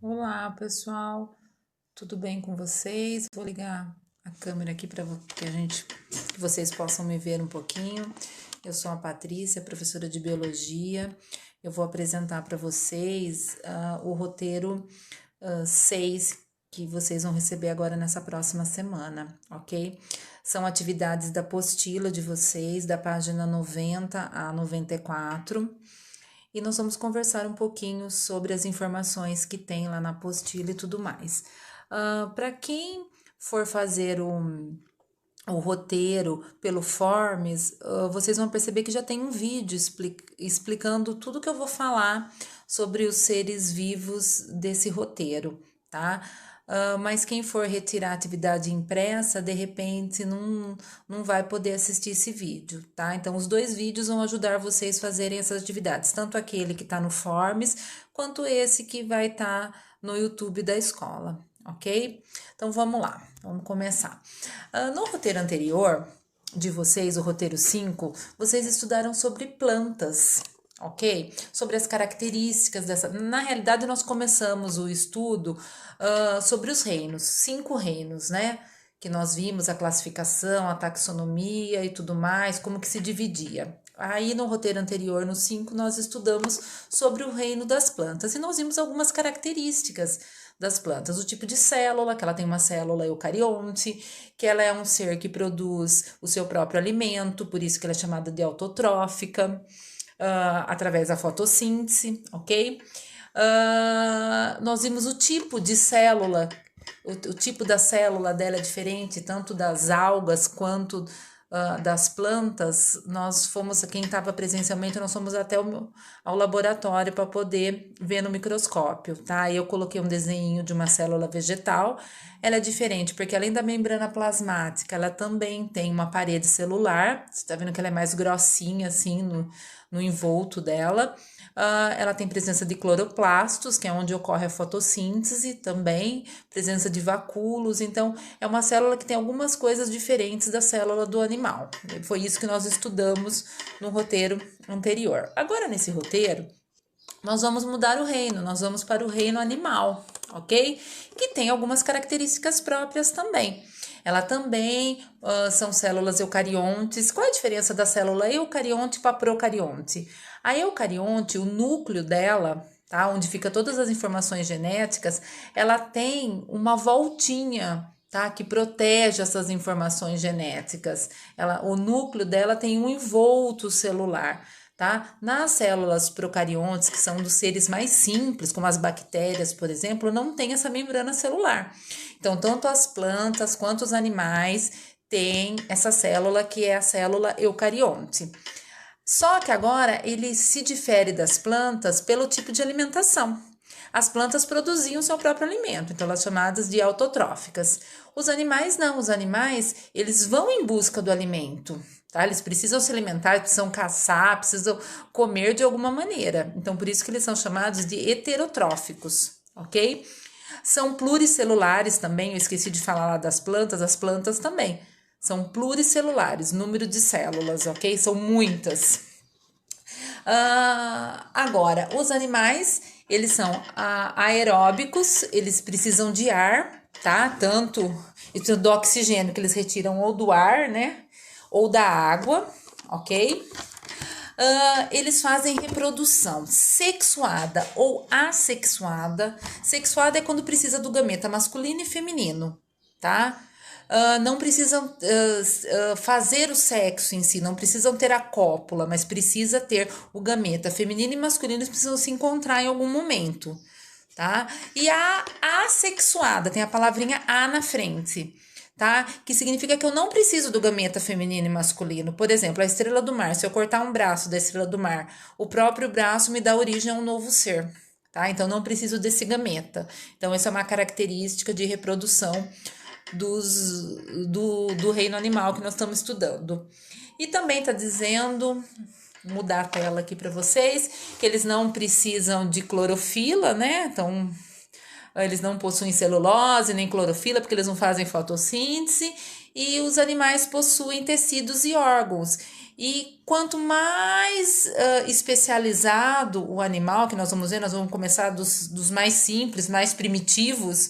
Olá, pessoal. Tudo bem com vocês? Vou ligar a câmera aqui para que vocês possam me ver um pouquinho. Eu sou a Patrícia, professora de biologia. Eu vou apresentar para vocês o roteiro 6 que vocês vão receber agora nessa próxima semana, ok? São atividades da apostila de vocês, da página 90 a 94. E nós vamos conversar um pouquinho sobre as informações que tem lá na apostila e tudo mais. Para quem for fazer o roteiro pelo Forms, vocês vão perceber que já tem um vídeo explicando tudo que eu vou falar sobre os seres vivos desse roteiro, tá? Mas quem for retirar a atividade impressa, de repente não vai poder assistir esse vídeo, tá? Então, os dois vídeos vão ajudar vocês a fazerem essas atividades, tanto aquele que está no Forms, quanto esse que vai estar no YouTube da escola, ok? Então, vamos lá, vamos começar. No roteiro anterior de vocês, o roteiro 5, vocês estudaram sobre plantas, ok? Sobre as características dessa. Na realidade, nós começamos o estudo sobre os reinos, 5 reinos, né? Que nós vimos a classificação, a taxonomia e tudo mais, como que se dividia. Aí no roteiro anterior, no 5, nós estudamos sobre o reino das plantas e nós vimos algumas características das plantas, o tipo de célula, que ela tem uma célula eucarionte, que ela é um ser que produz o seu próprio alimento, por isso que ela é chamada de autotrófica, através da fotossíntese, ok? Nós vimos o tipo de célula, o tipo da célula dela é diferente, tanto das algas quanto das plantas. Nós fomos, quem estava presencialmente, nós fomos até ao laboratório para poder ver no microscópio, tá? Eu coloquei um desenho de uma célula vegetal. Ela é diferente, porque além da membrana plasmática, ela também tem uma parede celular. Você tá vendo que ela é mais grossinha, assim, no envolto dela. Ela tem presença de cloroplastos, que é onde ocorre a fotossíntese também, presença de vacúolos, então é uma célula que tem algumas coisas diferentes da célula do animal. Foi isso que nós estudamos no roteiro anterior. Agora, nesse roteiro, nós vamos mudar o reino, nós vamos para o reino animal, ok? Que tem algumas características próprias também. Ela também são células eucariontes. Qual é a diferença da célula eucarionte para procarionte? A eucarionte, o núcleo dela, tá, onde fica todas as informações genéticas, ela tem uma voltinha, tá, que protege essas informações genéticas. O núcleo dela tem um envolto celular. Tá? Nas células procariontes, que são dos seres mais simples, como as bactérias, por exemplo, não tem essa membrana celular. Então, tanto as plantas quanto os animais têm essa célula que é a célula eucarionte. Só que agora ele se difere das plantas pelo tipo de alimentação. As plantas produziam seu próprio alimento, então elas são chamadas de autotróficas. Os animais não, os animais, eles vão em busca do alimento, tá? Eles precisam se alimentar, precisam caçar, precisam comer de alguma maneira. Então, por isso que eles são chamados de heterotróficos, ok? São pluricelulares também, eu esqueci de falar lá das plantas, as plantas também. São pluricelulares, número de células, ok? São muitas. Agora, os animais, eles são aeróbicos, eles precisam de ar, tá? Tanto do oxigênio que eles retiram ou do ar, né? Ou da água, ok? Eles fazem reprodução sexuada ou assexuada. Sexuada é quando precisa do gameta masculino e feminino, tá? Não precisam fazer o sexo em si, não precisam ter a cópula, mas precisa ter o gameta feminino e masculino, eles precisam se encontrar em algum momento, tá? E a assexuada, tem a palavrinha A na frente, tá? Que significa que eu não preciso do gameta feminino e masculino. Por exemplo, a estrela do mar, se eu cortar um braço da estrela do mar, o próprio braço me dá origem a um novo ser, tá? Então, não preciso desse gameta. Então, essa é uma característica de reprodução do reino animal que nós estamos estudando. E também está dizendo, mudar a tela aqui para vocês, que eles não precisam de clorofila, né? Então, eles não possuem celulose nem clorofila, porque eles não fazem fotossíntese, e os animais possuem tecidos e órgãos. E quanto mais especializado o animal, que nós vamos ver, nós vamos começar dos mais simples, mais primitivos,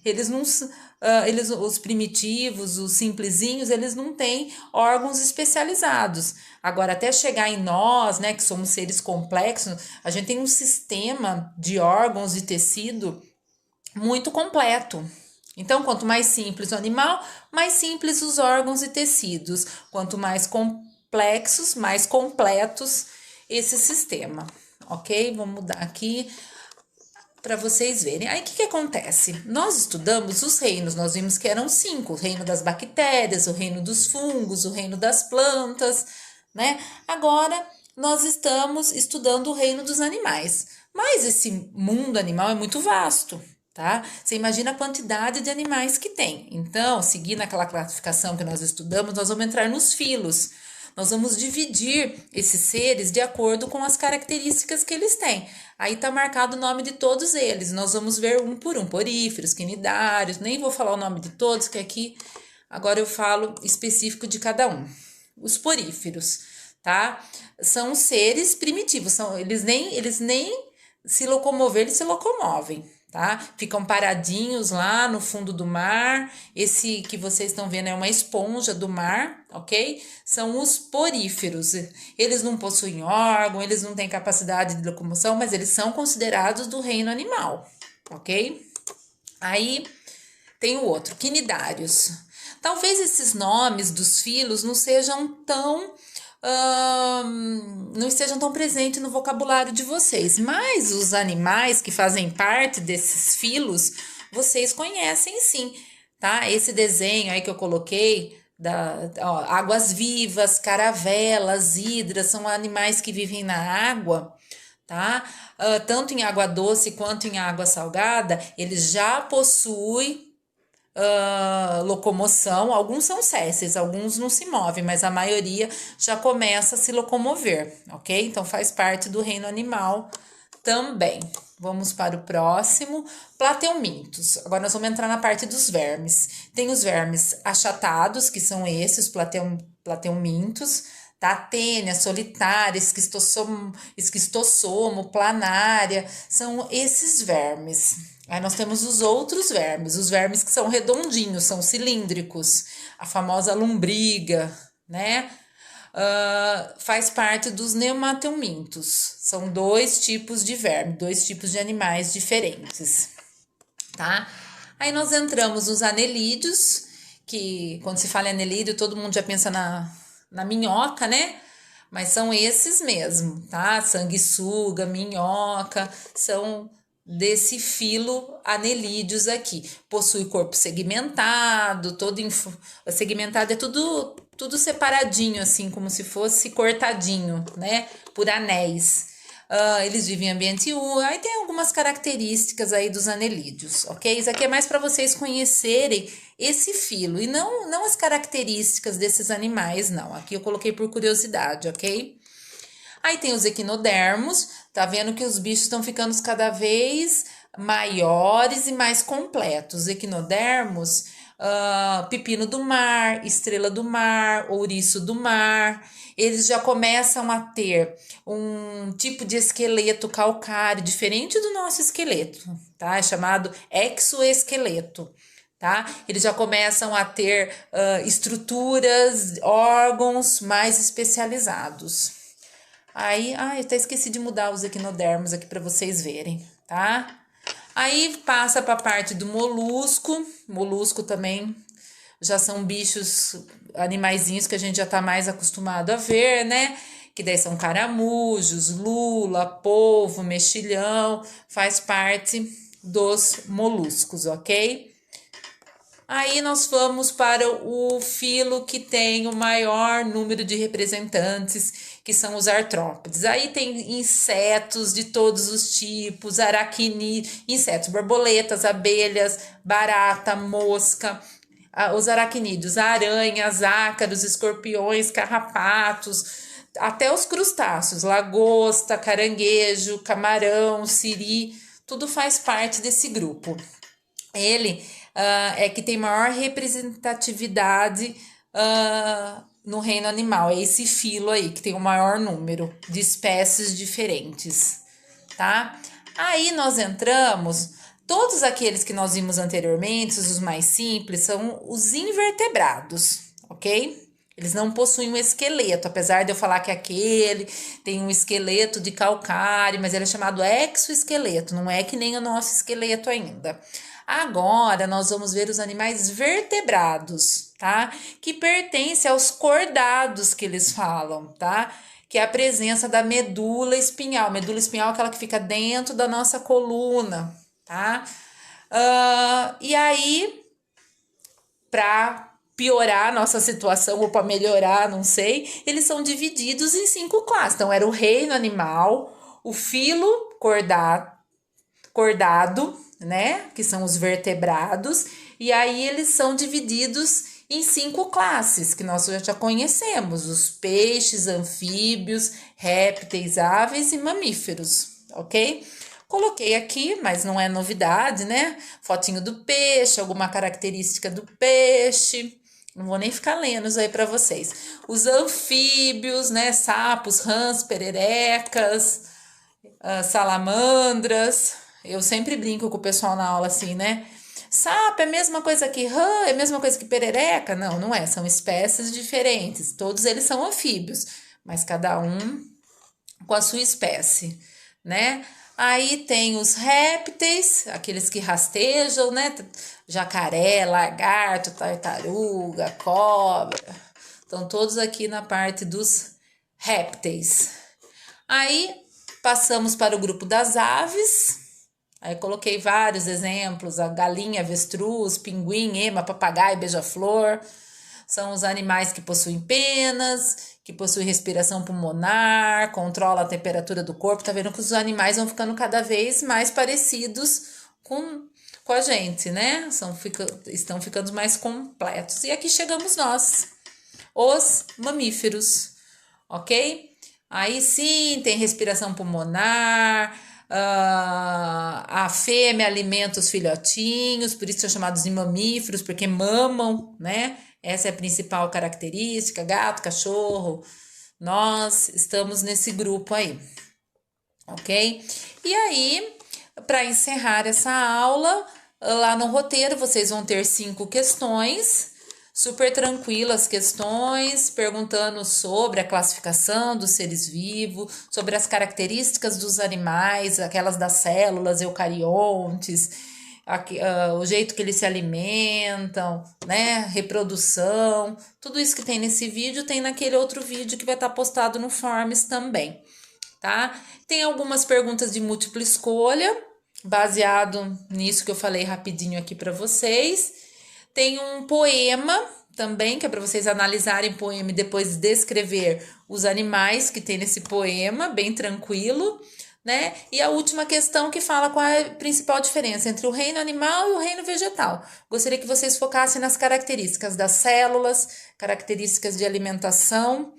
eles não, os primitivos, os simplesinhos, eles não têm órgãos especializados. Agora, até chegar em nós, né, que somos seres complexos, a gente tem um sistema de órgãos e tecido muito completo. Então, quanto mais simples o animal, mais simples os órgãos e tecidos. Quanto mais complexos, mais completos esse sistema, ok? Vou mudar aqui para vocês verem. Aí, o que acontece? Nós estudamos os reinos, nós vimos que eram 5. O reino das bactérias, o reino dos fungos, o reino das plantas, né? Agora, nós estamos estudando o reino dos animais. Mas esse mundo animal é muito vasto, tá? Você imagina a quantidade de animais que tem. Então, seguindo aquela classificação que nós estudamos, nós vamos entrar nos filos. Nós vamos dividir esses seres de acordo com as características que eles têm. Aí tá marcado o nome de todos eles. Nós vamos ver um por um, poríferos, quinidários, nem vou falar o nome de todos, que aqui agora eu falo específico de cada um. Os poríferos, tá? São seres primitivos, eles nem se locomover, eles se locomovem, tá? Ficam paradinhos lá no fundo do mar. Esse que vocês estão vendo é uma esponja do mar, ok? São os poríferos. Eles não possuem órgão, eles não têm capacidade de locomoção, mas eles são considerados do reino animal, ok? Aí tem o outro, quinidários. Talvez esses nomes dos filos não sejam tão não estejam tão presentes no vocabulário de vocês, mas os animais que fazem parte desses filos, vocês conhecem sim, tá? Esse desenho aí que eu coloquei, águas vivas, caravelas, hidras, são animais que vivem na água, tá? Tanto em água doce quanto em água salgada, eles já possuem locomoção. Alguns são sésseis, alguns não se movem, mas a maioria já começa a se locomover, ok? Então faz parte do reino animal também. Vamos para o próximo, plateumintos. Agora nós vamos entrar na parte dos vermes. Tem os vermes achatados, que são esses, plateumintos, tá? Tênia, solitária, esquistossomo, planária, são esses vermes. Aí nós temos os outros vermes, os vermes que são redondinhos, são cilíndricos, a famosa lombriga, né? Faz parte dos nemateumintos. São 2 tipos de verme, 2 tipos de animais diferentes, tá? Aí nós entramos nos anelídeos, que quando se fala em anelídeo, todo mundo já pensa na minhoca, né? Mas são esses mesmo, tá? Sanguessuga, minhoca, são desse filo anelídeos aqui. Possui corpo segmentado, segmentado é tudo separadinho, assim, como se fosse cortadinho, né? Por anéis. Eles vivem em ambiente úmido. Aí tem algumas características aí dos anelídeos, ok? Isso aqui é mais para vocês conhecerem esse filo e não as características desses animais, não. Aqui eu coloquei por curiosidade, ok? Aí tem os equinodermos, tá vendo que os bichos estão ficando cada vez maiores e mais completos. Equinodermos, pepino do mar, estrela do mar, ouriço do mar, eles já começam a ter um tipo de esqueleto calcário diferente do nosso esqueleto, tá? É chamado exoesqueleto. Tá? Eles já começam a ter estruturas, órgãos mais especializados. Aí, eu até esqueci de mudar os equinodermos aqui para vocês verem, tá? Aí passa para a parte do molusco. Molusco também já são bichos, animaizinhos que a gente já tá mais acostumado a ver, né? Que daí são caramujos, lula, polvo, mexilhão, faz parte dos moluscos, ok? Aí nós vamos para o filo que tem o maior número de representantes, que são os artrópodes. Aí tem insetos de todos os tipos, aracnídeos, insetos, borboletas, abelhas, barata, mosca, os aracnídeos, aranhas, ácaros, escorpiões, carrapatos, até os crustáceos, lagosta, caranguejo, camarão, siri, tudo faz parte desse grupo. Ele é que tem maior representatividade no reino animal. É esse filo aí que tem o maior número de espécies diferentes, tá? Aí nós entramos, todos aqueles que nós vimos anteriormente, os mais simples, são os invertebrados, ok? Eles não possuem um esqueleto, apesar de eu falar que aquele tem um esqueleto de calcário, mas ele é chamado exoesqueleto, não é que nem o nosso esqueleto ainda. Agora nós vamos ver os animais vertebrados, tá? Que pertencem aos cordados que eles falam, tá? Que é a presença da medula espinhal. Medula espinhal é aquela que fica dentro da nossa coluna, tá? E aí, para piorar a nossa situação ou para melhorar, não sei, eles são divididos em 5 classes. Então, era o reino animal, o filo cordado, né? Que são os vertebrados. E aí, eles são divididos em 5 classes, que nós já conhecemos: os peixes, anfíbios, répteis, aves e mamíferos, ok? Coloquei aqui, mas não é novidade, né? Fotinho do peixe, alguma característica do peixe. Não vou nem ficar lendo isso aí para vocês. Os anfíbios, né? Sapos, rãs, pererecas, salamandras. Eu sempre brinco com o pessoal na aula assim, né? Sapo é a mesma coisa que rã, é a mesma coisa que perereca? Não, não é. São espécies diferentes. Todos eles são anfíbios, mas cada um com a sua espécie, né? Aí tem os répteis, aqueles que rastejam, né? Jacaré, lagarto, tartaruga, cobra. Estão todos aqui na parte dos répteis. Aí passamos para o grupo das aves. Aí coloquei vários exemplos: a galinha, avestruz, pinguim, ema, papagaio, beija-flor. São os animais que possuem penas, que possuem respiração pulmonar, controla a temperatura do corpo. Tá vendo que os animais vão ficando cada vez mais parecidos com a gente, né? Estão ficando mais completos. E aqui chegamos nós, os mamíferos, ok? Aí sim, tem respiração pulmonar, a fêmea alimenta os filhotinhos, por isso são chamados de mamíferos, porque mamam, né? Essa é a principal característica: gato, cachorro. Nós estamos nesse grupo aí, ok? E aí, para encerrar essa aula, lá no roteiro vocês vão ter 5 questões, super tranquilas questões, perguntando sobre a classificação dos seres vivos, sobre as características dos animais, aquelas das células eucariontes, o jeito que eles se alimentam, né? Reprodução, tudo isso que tem nesse vídeo tem naquele outro vídeo que vai estar postado no Forms também, tá? Tem algumas perguntas de múltipla escolha, baseado nisso que eu falei rapidinho aqui para vocês. Tem um poema também, que é para vocês analisarem o poema e depois descrever os animais que tem nesse poema, bem tranquilo, né? E a última questão que fala qual é a principal diferença entre o reino animal e o reino vegetal. Gostaria que vocês focassem nas características das células, características de alimentação,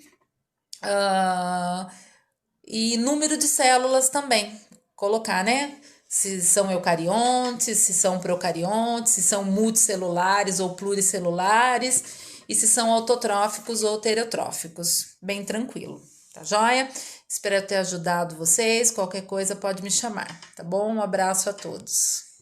e número de células também. Colocar, né? Se são eucariontes, se são procariontes, se são multicelulares ou pluricelulares, e se são autotróficos ou heterotróficos. Bem tranquilo, tá joia? Espero ter ajudado vocês. Qualquer coisa pode me chamar, tá bom? Um abraço a todos.